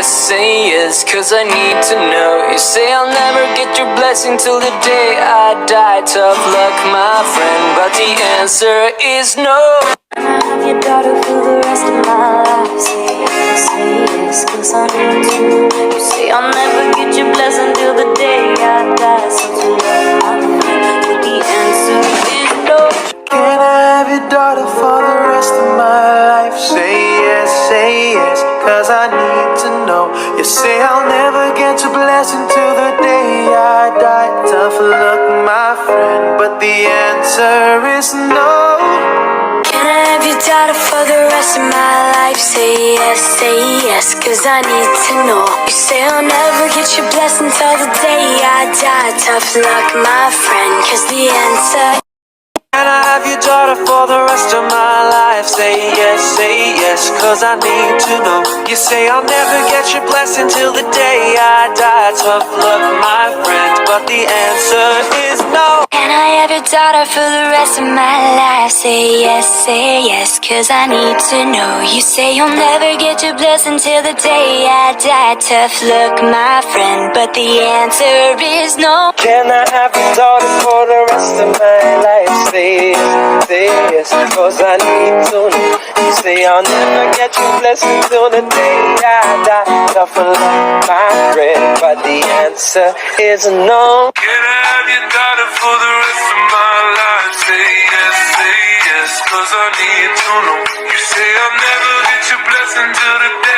say yes, cause I need to know. You say I'll never get your blessing till the day I die. Tough luck, my friend, but the answer is no. Can I have your daughter for the rest of my life? Say yes, cause I need to. You say I'll never get your blessing till the day I die. So to love my friend, but the answer is no. Can I have your daughter for the rest of my life? Say yes, cause I need to know. You say I'll never get your blessing till the day I die. Tough luck, my friend, but the answer is no. Can I have your daughter for the rest of my life? Say yes, cause I need to know. You say I'll never get your blessing till the day I die. Tough luck, my friend, cause the answer. Can I have your daughter for the rest of my life? Say yes, cause I need to know. You say I'll never get your blessing till the day I die. Tough luck, my friend, but the answer is no. Can I have your daughter for the rest of my life? Say yes, cause I need to know. You say you'll never get your blessing till the day I die. Tough luck, my friend, but the answer is no. Can I have your daughter for the rest of my life? Say yes, cause I need to know. You say I'll never get your blessing till the day I die. Tough luck, my friend, but the answer is no. Can I have your daughter for the rest of my life? Say yes, cause I need to know. You say I'll never get your blessing till the day